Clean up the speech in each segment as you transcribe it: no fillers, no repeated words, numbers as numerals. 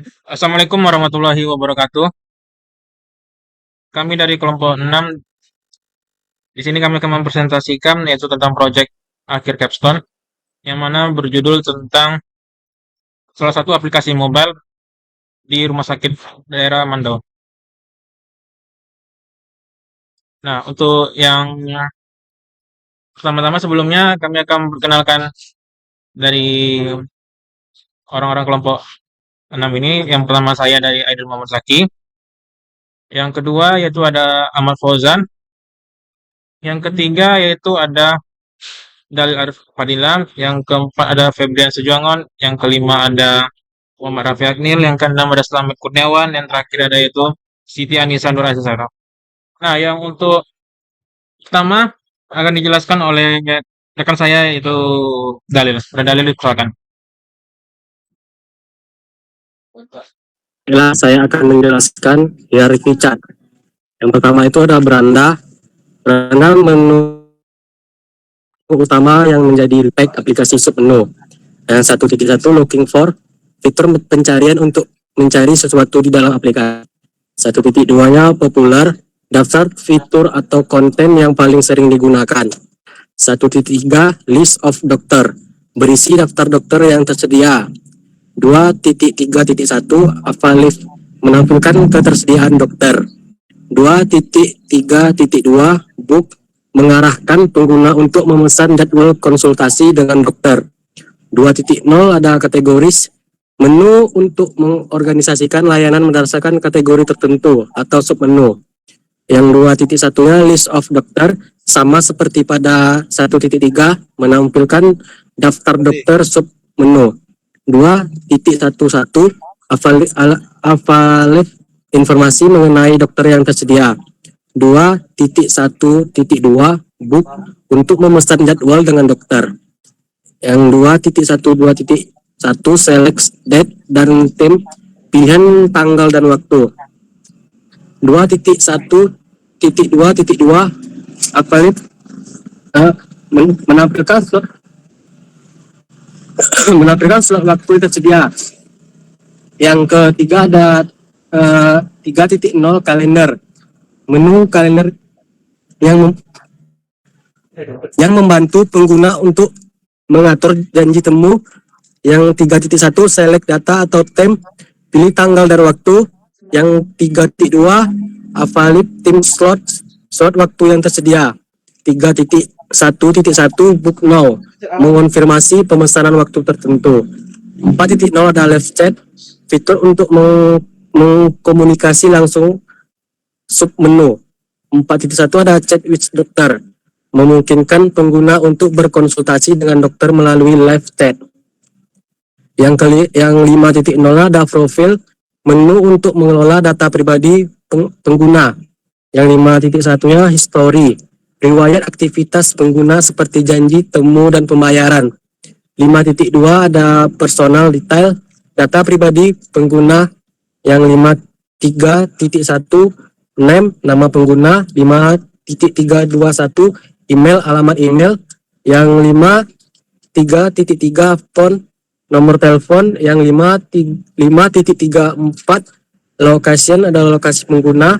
Assalamualaikum warahmatullahi wabarakatuh. Kami dari kelompok 6, di sini kami akan mempresentasikan yaitu tentang proyek akhir capstone yang mana berjudul tentang salah satu aplikasi mobile di rumah sakit daerah Mandau. Nah, untuk yang pertama-tama sebelumnya kami akan perkenalkan dari orang-orang kelompok 6 ini. Yang pertama saya dari Aidil Muhammad Zaki, yang kedua yaitu ada Ahmad Fauzan, yang ketiga yaitu ada Dalil Arif Fadila, yang keempat ada Febrian Sejuangon, yang kelima ada Muhammad Rafi Aknil, yang keenam ada Slamet Kurniawan, yang terakhir ada itu Siti Anisa Nur Azizara. Nah, yang untuk pertama akan dijelaskan oleh rekan saya itu Dalil. Ada Dalil, silakan. Bila saya akan menjelaskan hierarki cat. Yang pertama itu ada beranda. Beranda menu utama yang menjadi pack aplikasi submenu. Yang 1.1 looking for fitur pencarian untuk mencari sesuatu di dalam aplikasi. 1.2-nya populer, daftar fitur atau konten yang paling sering digunakan. 1.3 list of doctor, berisi daftar dokter yang tersedia. 2.3.1 Avalif, menampilkan ketersediaan dokter. 2.3.2 book, mengarahkan pengguna untuk memesan jadwal konsultasi dengan dokter. 2.0 ada kategoris, menu untuk mengorganisasikan layanan berdasarkan kategori tertentu atau submenu. Yang 2.1-nya list of doctor, sama seperti pada 1.3, menampilkan daftar dokter submenu. 2.11 Avalif, informasi mengenai dokter yang tersedia. 2.1.2 book, untuk memesan jadwal dengan dokter. Yang 2.1.2.1 select date dan tim, pilihan tanggal dan waktu. 2.1.2.2 Avalif menampilkan slot waktu tersedia. Yang ketiga ada 3.0 kalender, menu kalender yang membantu pengguna untuk mengatur janji temu. Yang 3.1 select data atau time, pilih tanggal dan waktu. Yang 3.2 Avalif tim slot waktu yang tersedia. 3.1.1 book now, mengonfirmasi pemesanan waktu tertentu. 4.0 ada live chat, fitur untuk mengkomunikasi langsung submenu. 4.1 ada chat with dokter, memungkinkan pengguna untuk berkonsultasi dengan dokter melalui live chat. Yang 5.0 ada profil, menu untuk mengelola data pribadi pengguna. Yang 5.1-nya history, riwayat aktivitas pengguna seperti janji, temu, dan pembayaran. 5.2 ada personal detail, data pribadi pengguna. Yang 5.3.1 name, nama pengguna. 5.321 email, alamat email. Yang 5.3.3 phone, nomor telepon. Yang 5.3.4 location, adalah lokasi pengguna.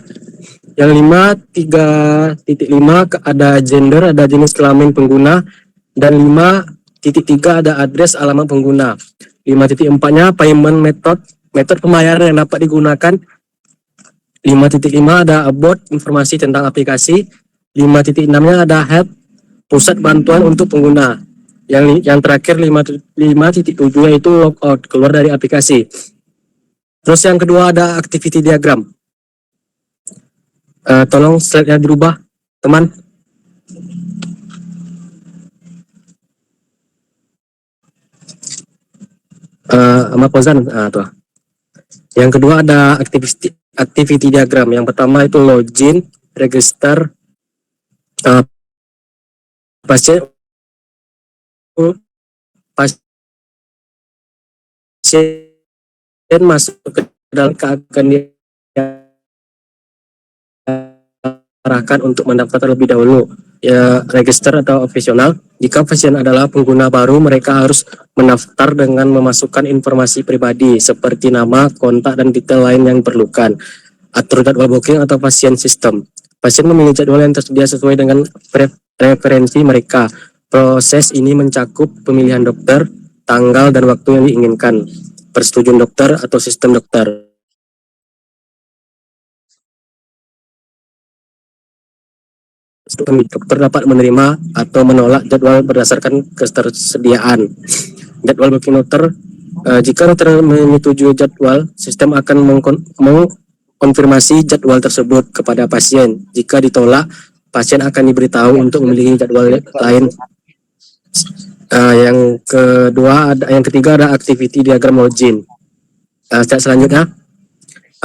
Yang 5.3.5 ada gender, ada jenis kelamin pengguna. Dan 5.3 ada address, alamat pengguna. 5.4-nya payment method pembayaran yang dapat digunakan. 5.5 ada about, informasi tentang aplikasi. 5.6-nya ada help, pusat bantuan untuk pengguna. Yang terakhir 5.7 yaitu logout, keluar dari aplikasi. Terus yang kedua ada activity diagram. Tolong slide-nya dirubah, teman. Ahmad Fauzan, tuh. Yang kedua ada activity diagram. Yang pertama itu login, register, pasien masuk ke dalam akan diarahkan untuk mendaftar terlebih dahulu. register atau opsional. Jika pasien adalah pengguna baru, mereka harus mendaftar dengan memasukkan informasi pribadi seperti nama, kontak, dan detail lain yang diperlukan. Atur jadwal booking atau pasien sistem. Pasien memilih jadwal yang tersedia sesuai dengan preferensi mereka. Proses ini mencakup pemilihan dokter, tanggal, dan waktu yang diinginkan, persetujuan dokter atau sistem dokter. Dokter dapat menerima atau menolak jadwal berdasarkan ketersediaan. Jadwal booking dokter, jika dokter menyetujui jadwal, sistem akan mengkonfirmasi jadwal tersebut kepada pasien. Jika ditolak, pasien akan diberitahu untuk memilih jadwal lain. Yang ketiga ada activity diagram login. Step selanjutnya,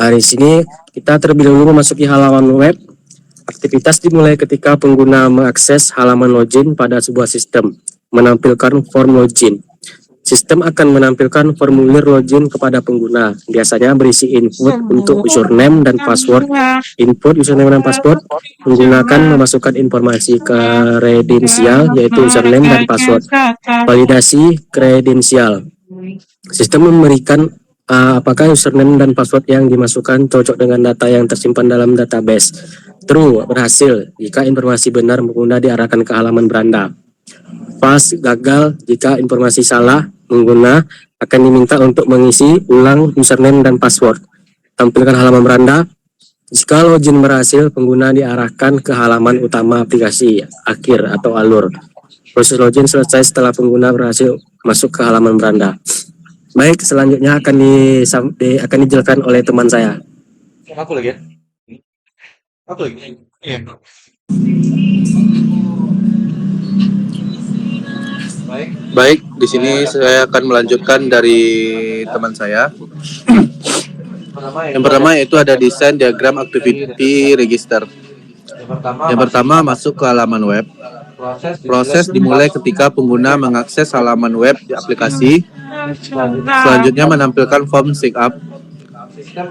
di sini kita terlebih dahulu memasuki halaman web. Aktivitas dimulai ketika pengguna mengakses halaman login pada sebuah sistem, menampilkan form login. Sistem akan menampilkan formulir login kepada pengguna, biasanya berisi input untuk username dan password. Input username dan password menggunakan memasukkan informasi kredensial, yaitu username dan password. Validasi kredensial. Sistem memberikan apakah username dan password yang dimasukkan cocok dengan data yang tersimpan dalam database. True, berhasil jika informasi benar, pengguna diarahkan ke halaman beranda. False, gagal jika informasi salah, pengguna akan diminta untuk mengisi ulang username dan password. Tampilkan halaman beranda. Jika login berhasil, pengguna diarahkan ke halaman utama aplikasi, akhir atau alur. Proses login selesai setelah pengguna berhasil masuk ke halaman beranda. Baik, selanjutnya akan dijelaskan oleh teman saya. Aku lagi ya? Aku lagi? Iya. Baik, di sini saya akan melanjutkan dari teman saya. Yang pertama yaitu ada desain diagram activity register. Yang pertama masuk ke halaman web. Proses dimulai ketika pengguna mengakses halaman web di aplikasi. Selanjutnya menampilkan form sign up.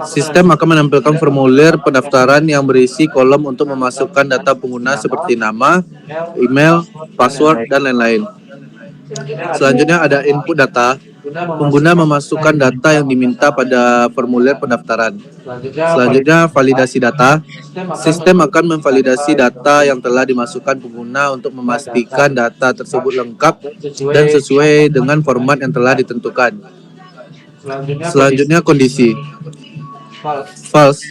Sistem akan menampilkan formulir pendaftaran yang berisi kolom untuk memasukkan data pengguna seperti nama, email, password, dan lain-lain. Selanjutnya ada input data. Pengguna memasukkan data yang diminta pada formulir pendaftaran. Selanjutnya validasi data. Sistem akan memvalidasi data yang telah dimasukkan pengguna untuk memastikan data tersebut lengkap dan sesuai dengan format yang telah ditentukan. Selanjutnya kondisi. False.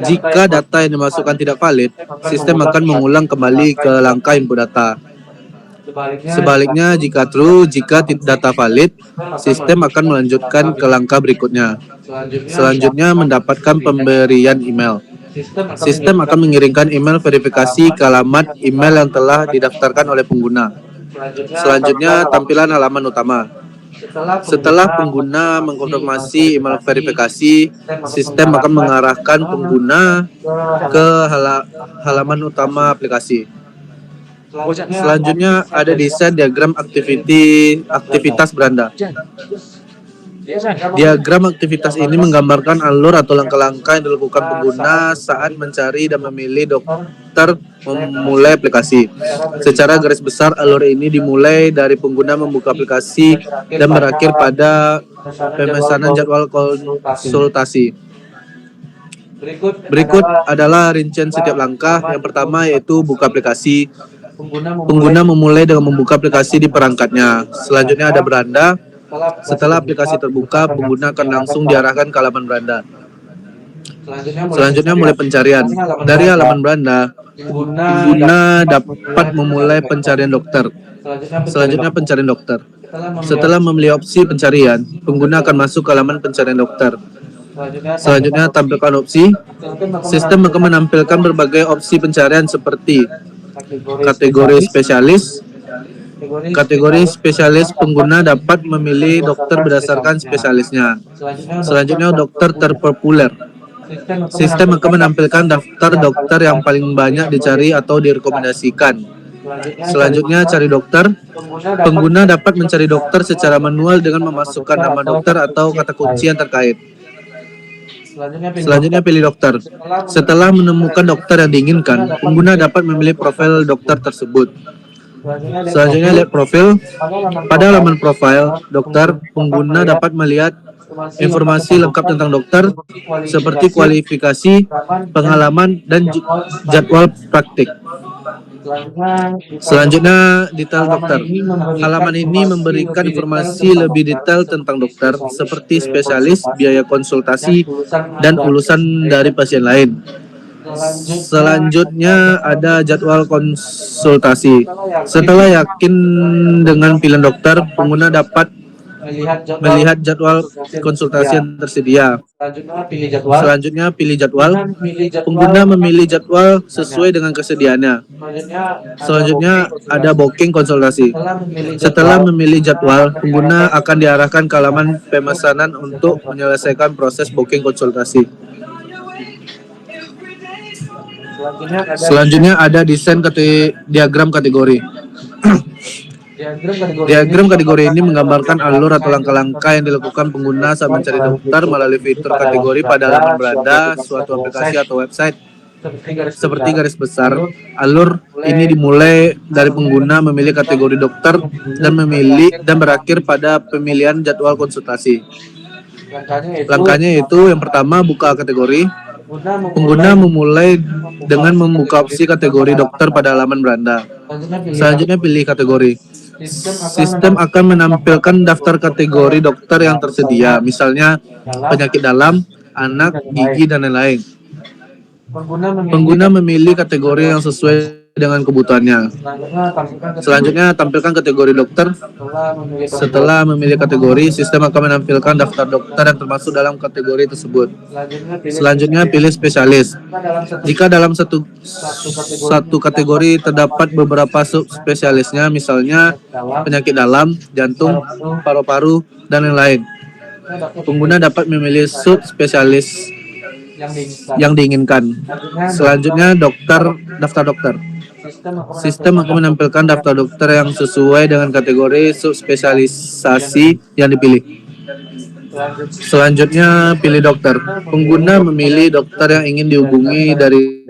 Jika data yang dimasukkan tidak valid, sistem akan mengulang kembali ke langkah input data. Sebaliknya, jika true, jika data valid, sistem akan melanjutkan ke langkah berikutnya. Selanjutnya, mendapatkan pemberian email. Sistem akan mengirimkan email verifikasi ke alamat email yang telah didaftarkan oleh pengguna. Selanjutnya, tampilan halaman utama. Setelah pengguna mengkonfirmasi email verifikasi, sistem akan mengarahkan pengguna ke halaman utama aplikasi. Selanjutnya ada desain diagram aktivitas beranda. Diagram aktivitas ini menggambarkan alur atau langkah-langkah yang dilakukan pengguna saat mencari dan memilih dokter memulai aplikasi. Secara garis besar, alur ini dimulai dari pengguna membuka aplikasi dan berakhir pada pemesanan jadwal konsultasi. Berikut adalah rincian setiap langkah. Yang pertama yaitu buka aplikasi. Pengguna memulai dengan membuka aplikasi di perangkatnya. Selanjutnya ada beranda. Setelah aplikasi terbuka, pengguna akan langsung diarahkan ke halaman beranda. Selanjutnya mulai pencarian. Dari halaman beranda, pengguna dapat memulai pencarian dokter. Selanjutnya pencarian dokter. Setelah memilih opsi pencarian, pengguna akan masuk ke halaman pencarian dokter. Selanjutnya tampilkan opsi. Sistem akan menampilkan berbagai opsi pencarian seperti kategori spesialis. Kategori spesialis, pengguna dapat memilih dokter berdasarkan spesialisnya. Selanjutnya dokter terpopuler. Sistem akan menampilkan daftar dokter yang paling banyak dicari atau direkomendasikan. Selanjutnya cari dokter. Pengguna dapat mencari dokter secara manual dengan memasukkan nama dokter atau kata kunci yang terkait. Selanjutnya pilih dokter. Setelah menemukan dokter yang diinginkan, pengguna dapat memilih profil dokter tersebut. Selanjutnya lihat profil. Pada halaman profil dokter, pengguna dapat melihat informasi lengkap tentang dokter seperti kualifikasi, pengalaman, dan jadwal praktik. Selanjutnya, detail dokter. Halaman ini memberikan informasi lebih detail tentang dokter, seperti spesialis, biaya konsultasi, dan ulusan dari pasien lain. Selanjutnya ada jadwal konsultasi. Setelah yakin dengan pilihan dokter, pengguna dapat melihat jadwal konsultasi yang tersedia. Selanjutnya pilih jadwal. Pengguna memilih jadwal sesuai dengan kesediaannya. Selanjutnya ada booking konsultasi. Setelah memilih jadwal, pengguna akan diarahkan ke halaman pemesanan untuk menyelesaikan proses booking konsultasi. Selanjutnya ada desain diagram kategori. Diagram kategori ini menggambarkan alur atau langkah-langkah yang dilakukan pengguna saat mencari dokter melalui fitur kategori pada halaman beranda suatu aplikasi atau website. Seperti garis besar, alur ini dimulai dari pengguna memilih kategori dokter dan berakhir pada pemilihan jadwal konsultasi. Langkahnya yaitu yang pertama buka kategori. Pengguna memulai dengan membuka opsi kategori dokter pada halaman beranda. Selanjutnya pilih kategori. Sistem akan menampilkan daftar kategori dokter yang tersedia, misalnya penyakit dalam, anak, gigi, dan lain-lain. Pengguna memilih kategori yang sesuai dengan kebutuhannya. Selanjutnya, tampilkan kategori dokter. Setelah memilih kategori, sistem akan menampilkan daftar dokter yang termasuk dalam kategori tersebut. Selanjutnya, pilih spesialis. Jika dalam satu kategori terdapat beberapa subspesialisnya, misalnya penyakit dalam, jantung, paru-paru, dan lain-lain, pengguna dapat memilih subspesialis yang diinginkan. Selanjutnya, daftar dokter. Sistem akan menampilkan daftar dokter yang sesuai dengan kategori subspesialisasi yang dipilih. Selanjutnya, pilih dokter. Pengguna memilih dokter yang ingin dihubungi dari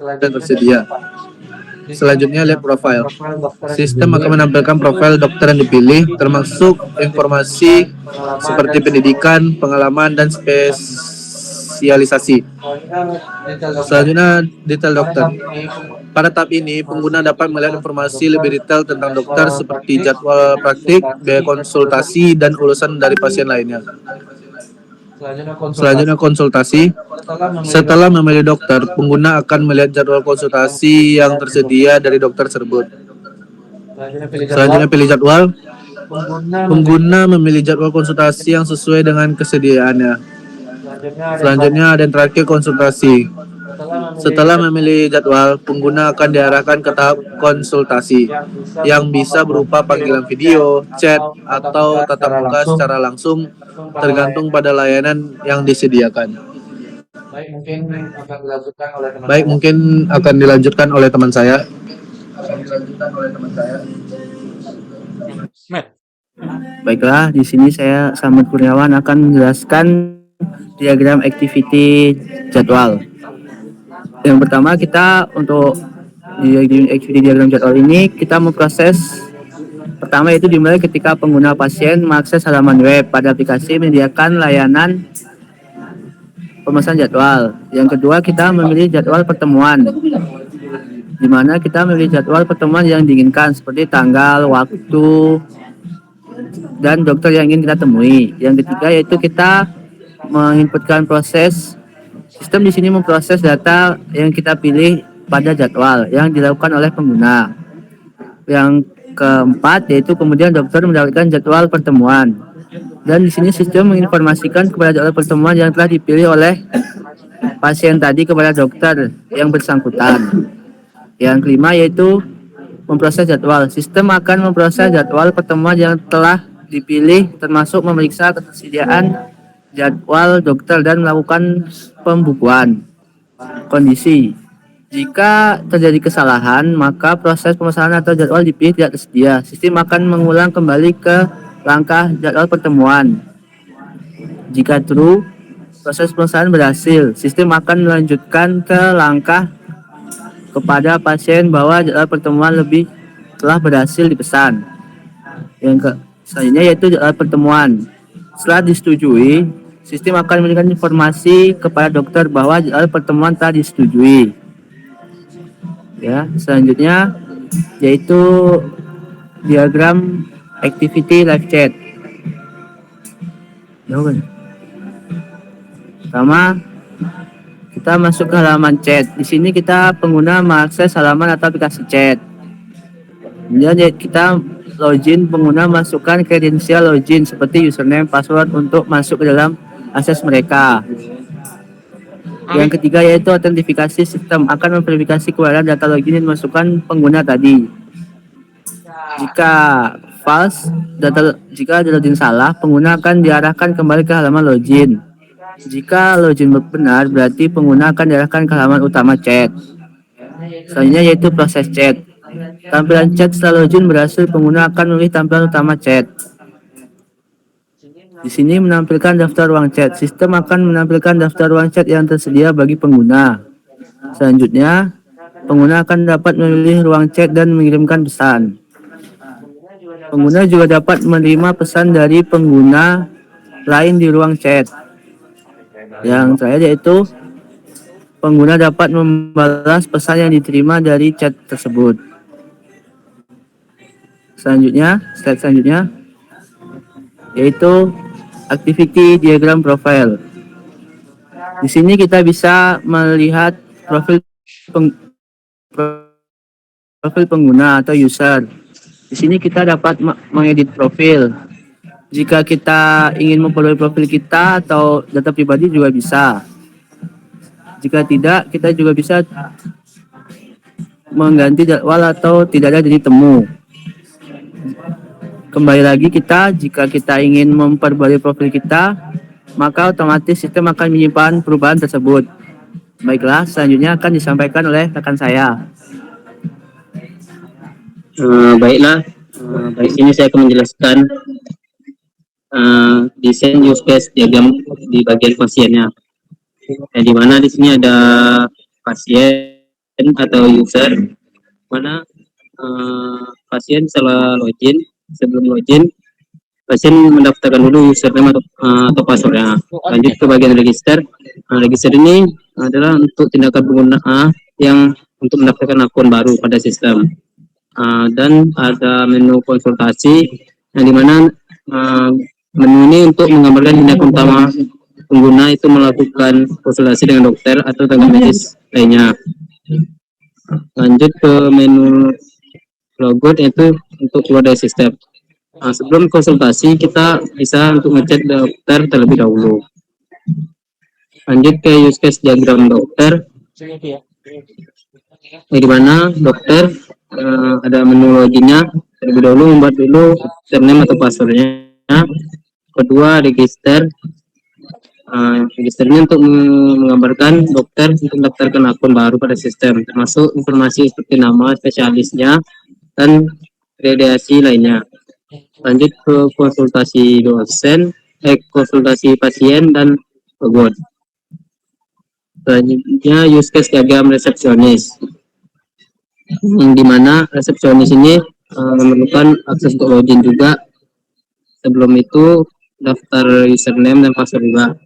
yang tersedia. Selanjutnya, lihat profil. Sistem akan menampilkan profil dokter yang dipilih, termasuk informasi seperti pendidikan, pengalaman, dan spesialisasi. Selanjutnya, detail dokter. Pada tahap ini, pengguna dapat melihat informasi lebih detail tentang dokter seperti jadwal praktik, biaya konsultasi, dan ulusan dari pasien lainnya. Selanjutnya konsultasi. Setelah memilih dokter, pengguna akan melihat jadwal konsultasi yang tersedia dari dokter tersebut. Selanjutnya pilih jadwal. Pengguna memilih jadwal konsultasi yang sesuai dengan kesediaannya. Selanjutnya ada yang terakhir konsultasi. Setelah memilih jadwal, pengguna akan diarahkan ke tahap konsultasi yang bisa berupa panggilan video, chat, atau tatap muka secara langsung tergantung pada layanan yang disediakan. Baik, mungkin akan dilanjutkan oleh teman saya. Baiklah, di sini saya Samad Kurniawan akan menjelaskan diagram activity jadwal. Yang pertama kita untuk activity diagram jadwal ini kita memproses pertama yaitu dimulai ketika pengguna pasien mengakses halaman web pada aplikasi menyediakan layanan pemesan jadwal. Yang kedua kita memilih jadwal pertemuan, di mana kita memilih jadwal pertemuan yang diinginkan seperti tanggal, waktu, dan dokter yang ingin kita temui. Yang ketiga yaitu kita menginputkan proses. Sistem di sini memproses data yang kita pilih pada jadwal yang dilakukan oleh pengguna. Yang keempat yaitu kemudian dokter mendapatkan jadwal pertemuan. Dan di sini sistem menginformasikan kepada jadwal pertemuan yang telah dipilih oleh pasien tadi kepada dokter yang bersangkutan. Yang kelima yaitu memproses jadwal. Sistem akan memproses jadwal pertemuan yang telah dipilih termasuk memeriksa ketersediaan jadwal dokter dan melakukan pembukuan. Kondisi. Jika terjadi kesalahan, maka proses pemesanan atau jadwal dipilih tidak tersedia. Sistem akan mengulang kembali ke langkah jadwal pertemuan. Jika true, Proses pemesanan berhasil. Sistem akan melanjutkan ke langkah kepada pasien bahwa jadwal pertemuan lebih telah berhasil dipesan. Selanjutnya yaitu jadwal pertemuan. Setelah disetujui, sistem akan memberikan informasi kepada dokter bahwa jadwal pertemuan telah disetujui. Ya, selanjutnya yaitu diagram activity live chat. Pertama, kita masuk ke halaman chat. Di sini kita pengguna mengakses halaman atau aplikasi chat. Kemudian kita login, pengguna masukkan kredensial login seperti username, password untuk masuk ke dalam akses mereka. Yang ketiga yaitu autentifikasi. Sistem akan memverifikasi kebenaran data login yang dimasukkan pengguna tadi. Jika false, jika login salah, pengguna akan diarahkan kembali ke halaman login. Jika login benar, berarti pengguna akan diarahkan ke halaman utama chat. Selanjutnya yaitu proses chat. Tampilan chat setelah login berhasil, pengguna akan memilih tampilan utama chat. Di sini menampilkan daftar ruang chat. Sistem akan menampilkan daftar ruang chat yang tersedia bagi pengguna. Selanjutnya, pengguna akan dapat memilih ruang chat dan mengirimkan pesan. Pengguna juga dapat menerima pesan dari pengguna lain di ruang chat. Yang terakhir yaitu pengguna dapat membalas pesan yang diterima dari chat tersebut. Slide selanjutnya yaitu activity diagram profile. Di sini kita bisa melihat profil pengguna atau user. Di sini kita dapat mengedit profil. Jika kita ingin memperoleh profil kita atau data pribadi juga bisa. Jika tidak, kita juga bisa mengganti jadwal atau tidak ada titik temu. Kembali lagi jika kita ingin memperbarui profil kita, maka otomatis sistem akan menyimpan perubahan tersebut. Baiklah, selanjutnya akan disampaikan oleh rekan saya. Baiklah, di sini saya akan menjelaskan desain use case diagram di bagian pasiennya. Di mana di sini ada pasien atau user, mana pasien sebelum login, pasien mendaftarkan dulu username atau passwordnya. Lanjut ke bagian register. Register ini adalah untuk tindakan pengguna yang untuk mendaftarkan akun baru pada sistem. Dan ada menu konsultasi yang dimana menu ini untuk menggambarkan tindakan utama pengguna itu melakukan konsultasi dengan dokter atau tenaga medis lainnya. Lanjut ke menu logout, yaitu untuk keluar dari sistem. Sebelum konsultasi kita bisa untuk ngecek dokter terlebih dahulu. Lanjut ke use case diagram dokter, di mana dokter ada menu loginnya. Terlebih dahulu membuat dulu username atau passwordnya. Kedua, register. Registernya untuk menggambarkan dokter untuk mendaftarkan akun baru pada sistem, termasuk informasi seperti nama spesialisnya dan radiasi lainnya. Lanjut ke konsultasi konsultasi pasien dan logout. Selanjutnya use case diagram resepsionis, yang dimana resepsionis ini memerlukan akses untuk login juga. Sebelum itu daftar username dan password juga.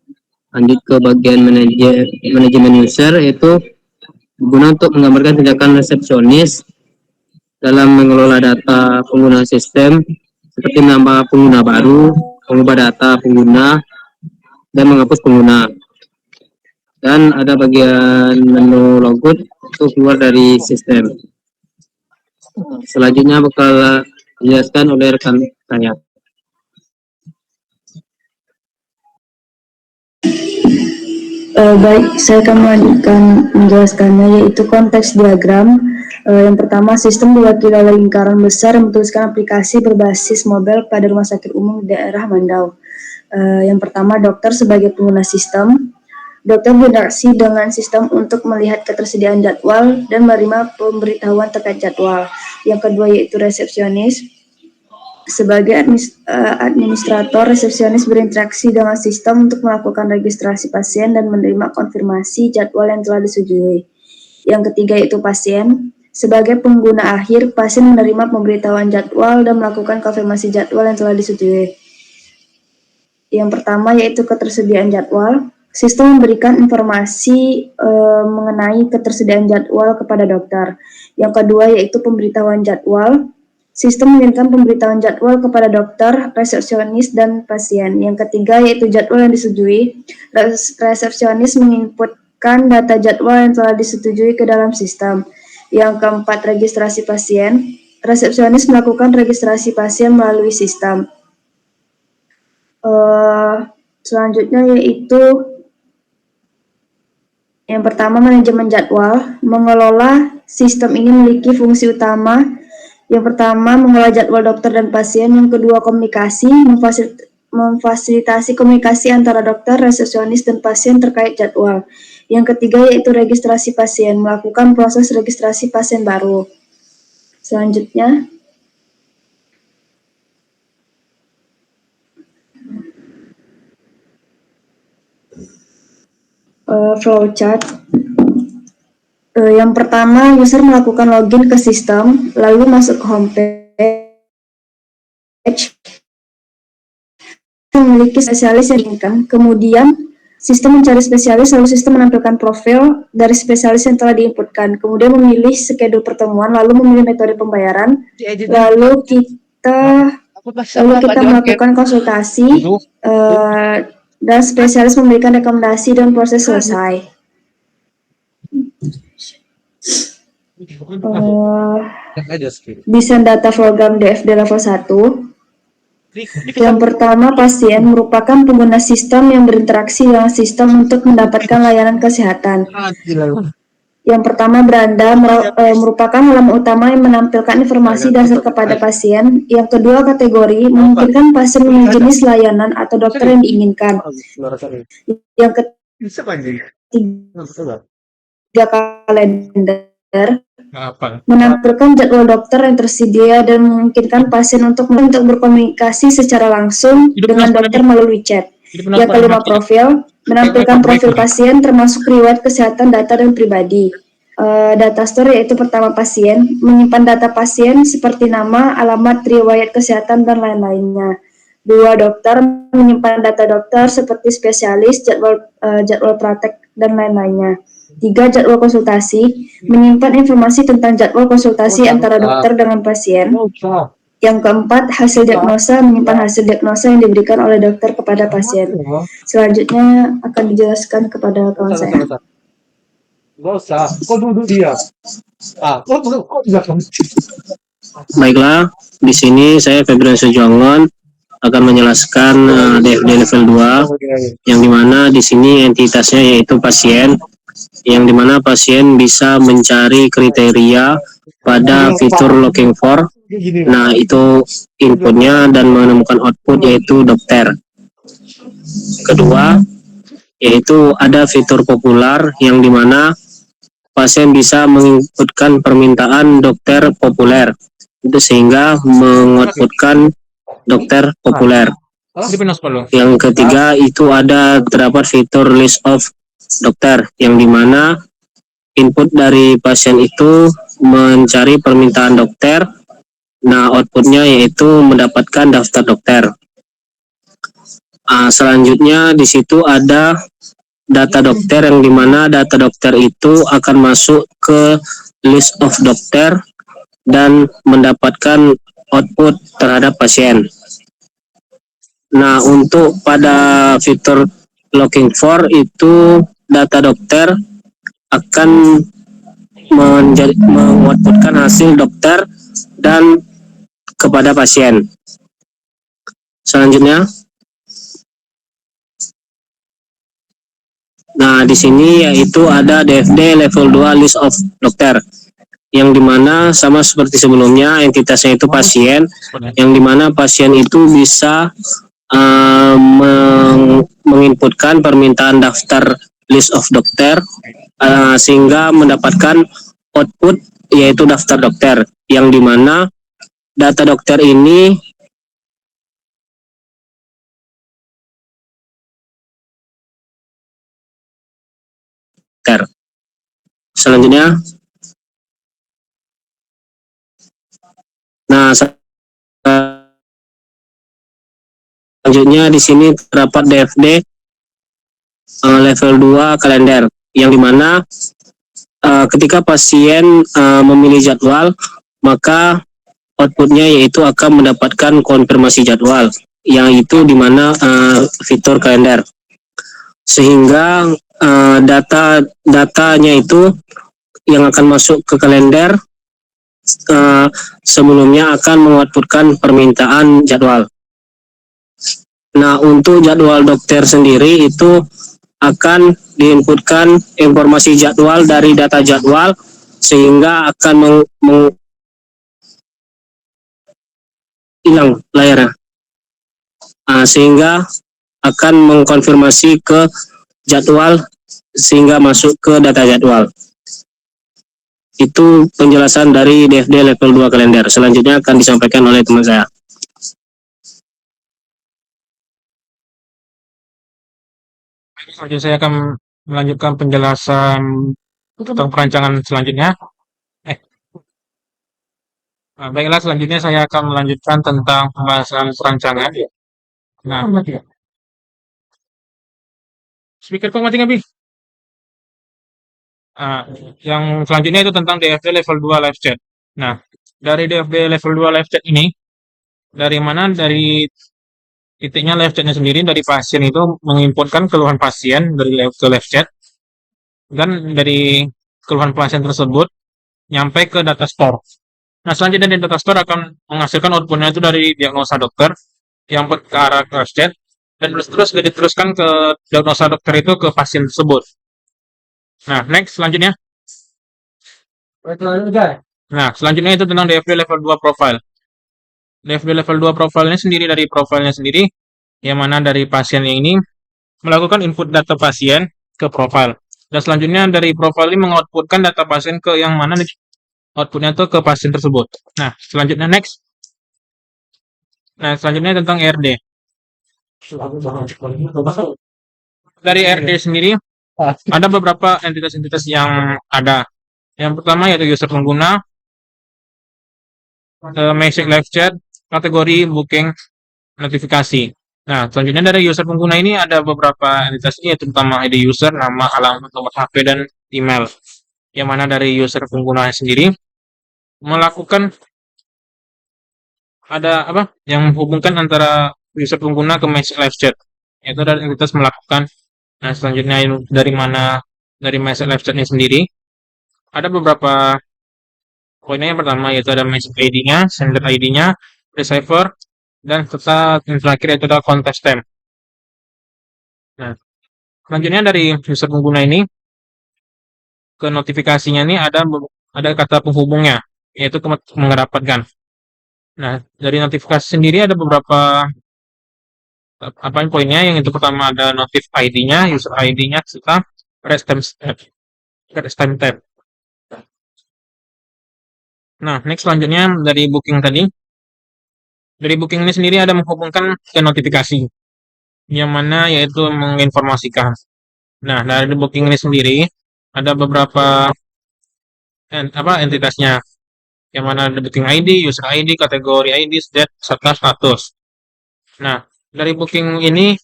Lanjut ke bagian manajemen user, yaitu guna untuk menggambarkan tindakan resepsionis dalam mengelola data pengguna sistem, seperti menambah pengguna baru, mengubah data pengguna, dan menghapus pengguna. Dan ada bagian menu logout untuk keluar dari sistem. Selanjutnya bakal dijelaskan oleh rekan saya. Baik, saya akan melanjutkan menjelaskannya, yaitu konteks diagram. Yang pertama, sistem diwakili oleh lingkaran besar yang menuliskan aplikasi berbasis mobile pada rumah sakit umum di daerah Mandau. Yang pertama, dokter sebagai pengguna sistem. Dokter berinteraksi dengan sistem untuk melihat ketersediaan jadwal dan menerima pemberitahuan terkait jadwal. Yang kedua yaitu resepsionis. sebagai administrator, resepsionis berinteraksi dengan sistem untuk melakukan registrasi pasien dan menerima konfirmasi jadwal yang telah disetujui. Yang ketiga yaitu pasien. Sebagai pengguna akhir, pasien menerima pemberitahuan jadwal dan melakukan konfirmasi jadwal yang telah disetujui. Yang pertama yaitu ketersediaan jadwal. Sistem memberikan informasi mengenai ketersediaan jadwal kepada dokter. Yang kedua yaitu pemberitahuan jadwal. Sistem mengirimkan pemberitahuan jadwal kepada dokter, resepsionis, dan pasien. Yang ketiga yaitu jadwal yang disetujui. Resepsionis menginputkan data jadwal yang telah disetujui ke dalam sistem. Yang keempat, registrasi pasien. Resepsionis melakukan registrasi pasien melalui sistem. Selanjutnya yaitu yang pertama, manajemen jadwal. Mengelola sistem ini memiliki fungsi utama. Yang pertama, mengelola jadwal dokter dan pasien. Yang kedua, komunikasi, memfasilitasi komunikasi antara dokter, resepsionis, dan pasien terkait jadwal. Yang ketiga yaitu registrasi pasien, melakukan proses registrasi pasien baru. Selanjutnya, flowchart. Yang pertama, user melakukan login ke sistem, lalu masuk ke homepage, memiliki spesialis yang diinginkan. Kemudian, sistem mencari spesialis, lalu sistem menampilkan profil dari spesialis yang telah diinputkan. Kemudian memilih schedule pertemuan, lalu memilih metode pembayaran, lalu kita melakukan konsultasi, dan spesialis memberikan rekomendasi dan proses selesai. Desain data program DFD level 1. Yang pertama, pasien merupakan pengguna sistem yang berinteraksi dengan sistem untuk mendapatkan layanan kesehatan. Yang pertama, beranda merupakan halaman utama yang menampilkan informasi dasar kepada pasien. Yang kedua, kategori memungkinkan pasien memilih jenis layanan atau dokter yang diinginkan. Yang ketiga, kalender menampilkan jadwal dokter yang tersedia dan memungkinkan pasien untuk berkomunikasi secara langsung dengan dokter melalui chat. Yang kelima, profil menampilkan profil pasien termasuk riwayat kesehatan, data, dan pribadi. Data store yaitu pertama, pasien menyimpan data pasien seperti nama, alamat, riwayat kesehatan, dan lain-lainnya. Dua, dokter menyimpan data dokter seperti spesialis, jadwal praktek, dan lain-lainnya. Tiga, jadwal konsultasi menyimpan informasi tentang jadwal konsultasi antara dokter dengan pasien. Yang keempat, hasil diagnosa menyimpan hasil diagnosa yang diberikan oleh dokter kepada pasien. Selanjutnya akan dijelaskan kepada kawan saya. Baiklah, di sini saya Febrian Sujongon akan menjelaskan DFD level 2, yang dimana di sini entitasnya yaitu pasien, yang dimana pasien bisa mencari kriteria pada fitur looking for. Nah, itu inputnya dan menemukan output yaitu dokter. Kedua, yaitu ada fitur populer yang dimana pasien bisa menginputkan permintaan dokter populer, itu sehingga mengoutputkan dokter populer. Yang ketiga itu ada terdapat fitur list of dokter, yang dimana input dari pasien itu mencari permintaan dokter. Nah, outputnya yaitu mendapatkan daftar dokter. Selanjutnya di situ ada data dokter, yang dimana data dokter itu akan masuk ke list of dokter dan mendapatkan output terhadap pasien. Nah, untuk pada fitur looking for itu data dokter akan mengoutputkan hasil dokter dan kepada pasien. Selanjutnya, nah di sini yaitu ada DFD level 2 list of dokter, yang dimana sama seperti sebelumnya entitasnya itu pasien, yang dimana pasien itu bisa menginputkan permintaan daftar list of dokter sehingga mendapatkan output yaitu daftar dokter, yang dimana data dokter ini dokter. Selanjutnya, nah selanjutnya di sini terdapat DFD level 2 kalender, yang dimana ketika pasien memilih jadwal, maka outputnya yaitu akan mendapatkan konfirmasi jadwal, yang itu dimana fitur kalender, sehingga datanya itu yang akan masuk ke kalender sebelumnya akan mengoutputkan permintaan jadwal. Nah, untuk jadwal dokter sendiri itu akan diinputkan informasi jadwal dari data jadwal, sehingga akan hilang layarnya, sehingga akan mengkonfirmasi ke jadwal sehingga masuk ke data jadwal. Itu penjelasan dari DFD level 2 kalender. Selanjutnya akan disampaikan oleh teman saya. Selanjutnya saya akan melanjutkan penjelasan tentang perancangan selanjutnya. Baiklah, selanjutnya saya akan melanjutkan tentang pembahasan perancangan. Nah, speaker kok mati nggak, Bi? Yang selanjutnya itu tentang DFD level 2 live chat. Nah, dari DFD level 2 live chat ini, dari mana? Dari titiknya live chatnya sendiri, dari pasien itu menginputkan keluhan pasien dari ke live chat, dan dari keluhan pasien tersebut nyampe ke data store. Nah, selanjutnya dari data store akan menghasilkan outputnya itu dari diagnosa dokter yang ke arah live chat, dan terus diteruskan ke diagnosa dokter itu ke pasien tersebut. Nah, next selanjutnya. Nah, selanjutnya itu tentang DFD level 2 profile. DFD level 2 profilnya sendiri, dari profilnya sendiri, yang mana dari pasien yang ini melakukan input data pasien ke profile. Dan selanjutnya dari profile ini mengoutputkan data pasien ke yang mana outputnya itu ke pasien tersebut. Nah, selanjutnya next. Nah, selanjutnya tentang RD. Dari RD sendiri ada beberapa entitas-entitas yang ada. Yang pertama yaitu user pengguna, message live chat, kategori, booking, notifikasi. Nah, selanjutnya dari user pengguna ini ada beberapa entitas ini, terutama ID user, nama, alamat, nomor HP, dan email. Yang mana dari user pengguna sendiri melakukan ada apa? Yang menghubungkan antara user pengguna ke message live chat. Yaitu dari entitas melakukan. Nah, selanjutnya dari mana? Dari message live chatnya sendiri ada beberapa poinnya. Yang pertama yaitu ada message ID-nya, sender ID-nya, receiver, dan serta yang terakhir yaitu ada context time. Nah, selanjutnya dari user pengguna ini ke notifikasinya ini ada kata penghubungnya, yaitu mendapatkan. Nah, dari notifikasi sendiri ada beberapa apa poinnya. Yang itu pertama ada notif ID-nya, user ID-nya, serta rest time tab. Nah, next selanjutnya dari booking tadi. Dari booking ini sendiri ada menghubungkan ke notifikasi, yang mana yaitu menginformasikan. Nah, dari booking ini sendiri ada beberapa entitasnya, yang mana ada booking ID, user ID, kategori ID, state, serta status. Nah, dari booking ini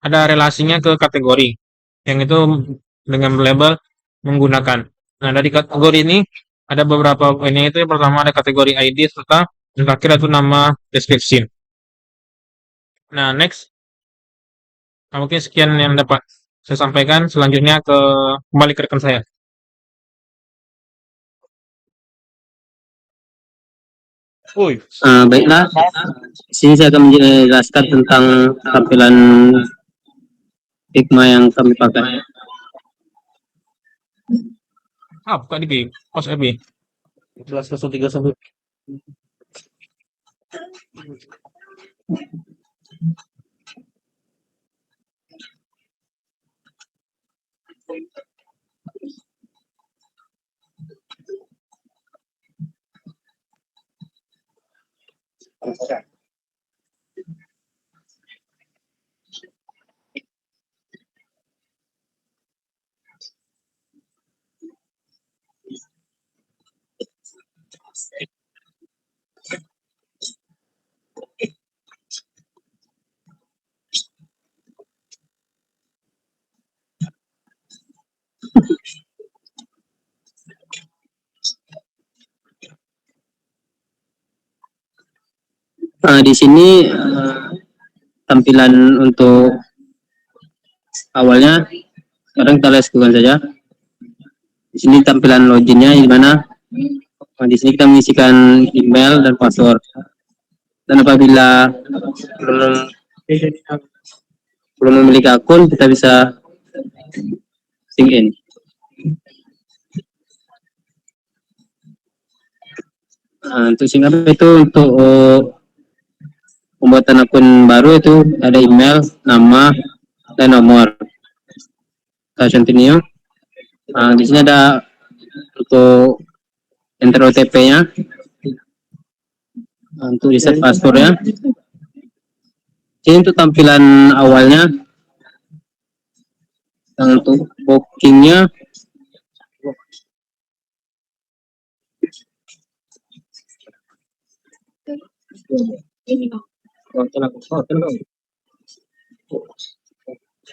ada relasinya ke kategori, yang itu dengan label menggunakan. Nah, dari kategori ini ada beberapa poinnya. Itu yang pertama ada kategori ID, serta yang terakhir itu nama, description. Nah, next. Nah, mungkin sekian yang dapat saya sampaikan. Selanjutnya kembali ke rekan saya. Baiklah, sini saya akan menjelaskan tentang tampilan Figma yang kami pakai. Buka di B, pos B. Jelas 03 sampai. Di sini tampilan untuk awalnya, sekarang kita lakukan saja. Di sini tampilan loginnya di mana. Di sini kita mengisikan email dan password. Dan apabila belum memiliki akun, kita bisa sign in. Untuk sign up itu untuk pembuatan akun baru itu ada email, nama, dan nomor. Kita continue. Di sini ada untuk enter OTP-nya, untuk reset password-nya. Ini untuk tampilan awalnya. Dan untuk booking-nya,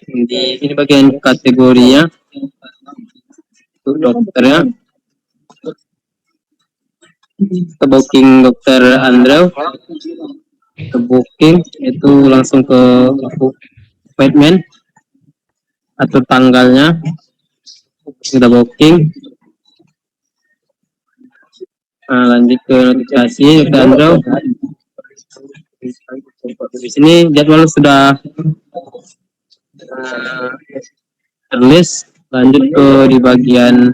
di sini bagian kategorinya untuk dokternya, ke booking dokter Andrew, ke booking itu langsung ke appointment atau tanggalnya, kita booking. Lanjut ke notifikasi dokter Andrew. Di sini jadwal sudah terlist. Lanjut ke di bagian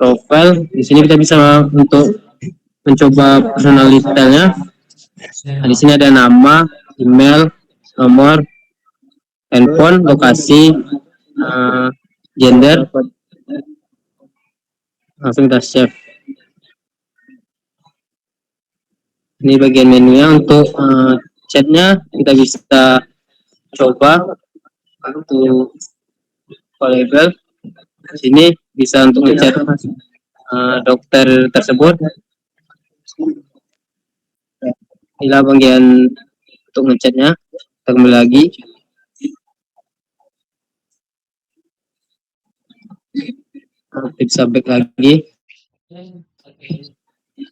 profile. Di sini kita bisa untuk mencoba personal detailnya. Di sini ada nama, email, nomor, handphone, lokasi, gender. Langsung kita save. Ini bagian menunya. Untuk chatnya kita bisa coba untuk available. Di sini bisa untuk ngechat dokter tersebut. Inilah bagian untuk ngechatnya. Kita kembali lagi. Bisa back lagi.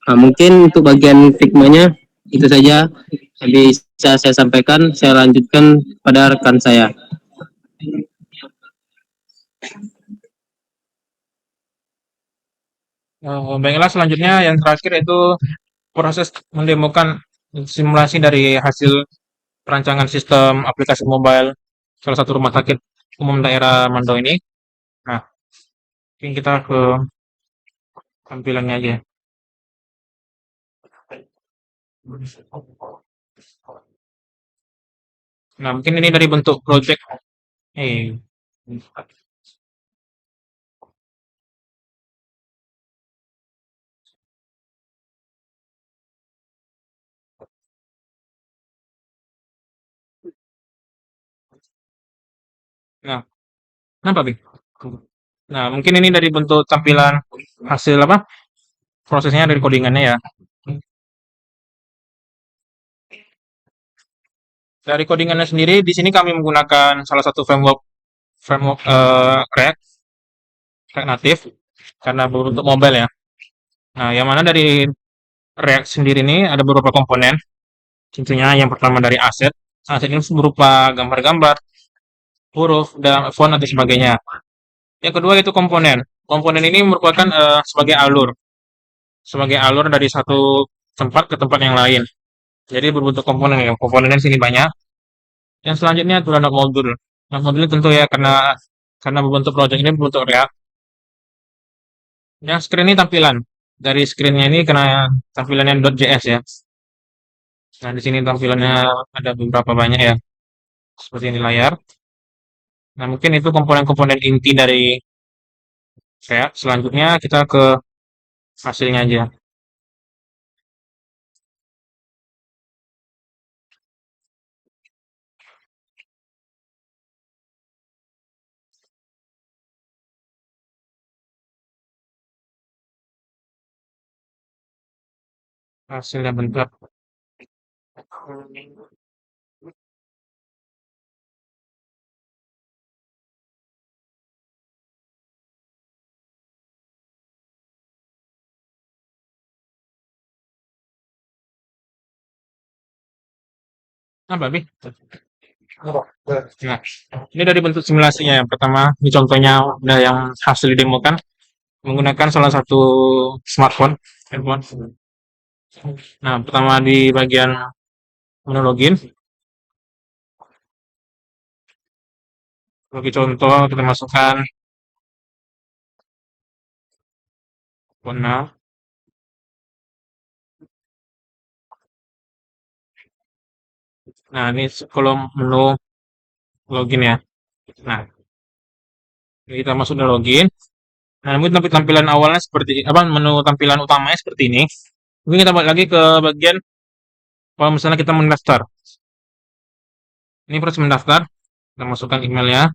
Mungkin untuk bagian Figma-nya itu saja bisa saya sampaikan. Saya lanjutkan pada rekan saya. Baiklah, selanjutnya yang terakhir itu proses mendemokan simulasi dari hasil perancangan sistem aplikasi mobile salah satu rumah sakit umum daerah Mandau ini. Nah, mungkin kita ke tampilannya aja. Nah, mungkin ini dari bentuk project. Eh, nah, kenapa, Bing? Nah, mungkin ini dari bentuk tampilan hasil apa? Prosesnya dari codingannya ya. Dari codingannya sendiri, di sini kami menggunakan salah satu framework React natif karena berbentuk mobile ya. Nah, yang mana dari React sendiri ini ada beberapa komponen. Tentunya yang pertama dari aset. Aset ini berupa gambar-gambar, huruf, dan font atau sebagainya. Yang kedua itu komponen. Komponen ini merupakan sebagai alur dari satu tempat ke tempat yang lain. Jadi berbentuk komponen ya. Komponennya di sini banyak. Yang selanjutnya adalah not modul. Not modul tentu ya karena berbentuk project ini berbentuk React. Yang screen ini tampilan. Dari screennya ini karena tampilannya .js ya. Nah, di sini tampilannya ada beberapa banyak ya. Seperti ini layar. Nah, mungkin itu komponen-komponen inti dari React. Selanjutnya kita ke hasilnya aja. hasilnya bentar. Apa, Bi? Nah, ini dari bentuk simulasinya. Yang pertama, ini contohnya udah yang hasil didemokan menggunakan salah satu smartphone, handphone. Nah, pertama di bagian menu login, sebagai contoh kita masukkan warna. Nah, ini kolom menu login ya. Nah, ini kita masuk ke login. Nah, mungkin tampilan awalnya seperti apa? Menu tampilan utamanya seperti ini. Mungkin kita balik lagi ke bagian kalau misalnya kita mendaftar. Ini proses mendaftar. Kita masukkan emailnya.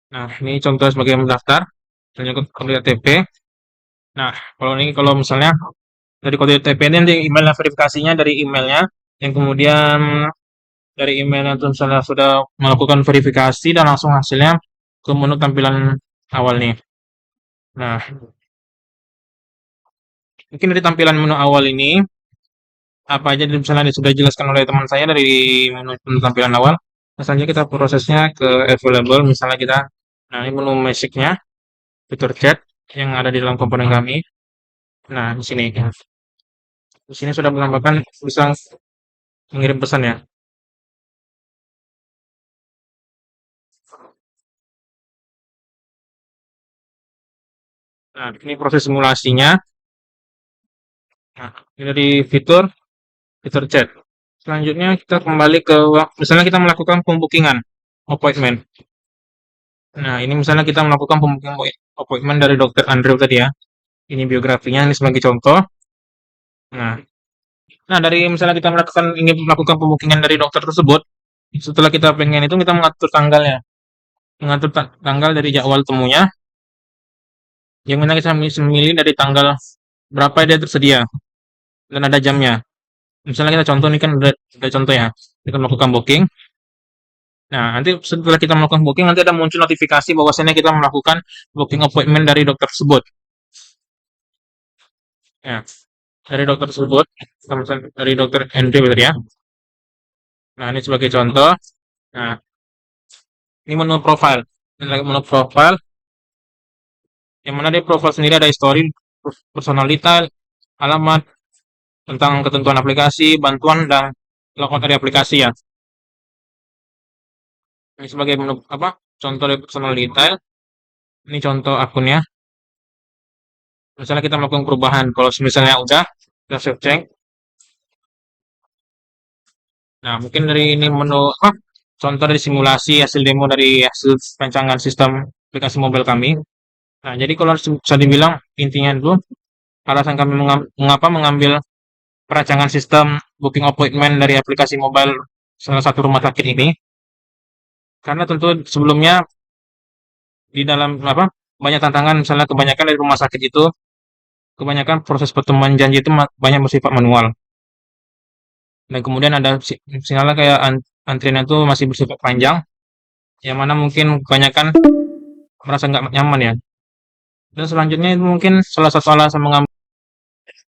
Nah, ini contoh sebagai mendaftar. Menyangkut kode OTP. Nah, kalau misalnya dari kode OTP ini nanti email verifikasinya dari emailnya, yang kemudian dari emailnya itu misalnya sudah melakukan verifikasi dan langsung hasilnya ke menu tampilan awal nih. Nah, mungkin dari tampilan menu awal ini apa aja misalnya sudah dijelaskan oleh teman saya dari menu tampilan awal. Nah, selanjutnya kita prosesnya ke available. Misalnya kita, nah ini menu message-nya, fitur chat yang ada di dalam komponen kami. Nah, di sini. Di sini sudah menambahkan bisa mengirim pesan ya. Nah, ini proses simulasinya. Nah, ini dari fitur chat. Selanjutnya kita kembali ke misalnya kita melakukan pembukingan appointment. Nah, ini misalnya kita melakukan pembukingan appointment dari Dokter Andrew tadi ya. Ini biografinya ini sebagai contoh. Nah, dari misalnya kita ingin melakukan pembukingan dari dokter tersebut, setelah kita pengen itu kita mengatur tanggalnya, mengatur tanggal dari jadwal temunya, yang mana kita memilih dari tanggal berapa dia tersedia dan ada jamnya. Misalnya kita contoh ini kan ada contoh ya, kita melakukan booking. Nah, nanti setelah kita melakukan booking nanti ada muncul notifikasi bahwasanya kita melakukan booking appointment dari dokter tersebut. Ya, dari dokter tersebut, misalnya dari dokter Andrew tadi ya. Nah, ini sebagai contoh. Nah, ini menu profile. Ini lagi menu profile. Yang mana di profile sendiri ada history, personal detail, alamat, tentang ketentuan aplikasi, bantuan, dan logout dari aplikasi ya. Ini sebagai menu apa? Contoh dari personal detail. Ini contoh akunnya. Misalnya kita melakukan perubahan. Kalau misalnya udah, kita save change. Nah, mungkin dari ini menu apa? Contoh dari simulasi hasil demo dari hasil rancangan sistem aplikasi mobile kami. Nah, jadi kalau bisa dibilang intinya itu alasan kami mengapa mengambil perancangan sistem booking appointment dari aplikasi mobile salah satu rumah sakit ini, karena tentu sebelumnya di dalam apa banyak tantangan, misalnya kebanyakan dari rumah sakit itu kebanyakan proses pertemuan janji itu banyak bersifat manual, dan kemudian ada misalnya kayak antrian itu masih bersifat panjang, yang mana mungkin kebanyakan merasa nggak nyaman ya. Dan selanjutnya itu mungkin salah satu alasan mengambil.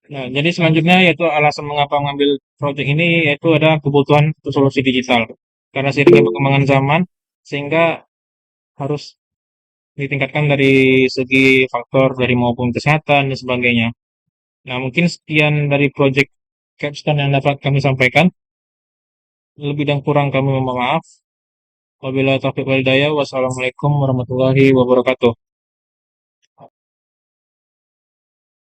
Nah, jadi selanjutnya yaitu alasan mengapa mengambil proyek ini yaitu ada kebutuhan untuk solusi digital. Karena seiringnya perkembangan zaman, sehingga harus ditingkatkan dari segi faktor dari maupun kesehatan dan sebagainya. Nah, mungkin sekian dari proyek Capstone yang dapat kami sampaikan. Lebih dan kurang kami mohon maaf. Wabillahi taufiq wal hidayah. Wassalamualaikum warahmatullahi wabarakatuh.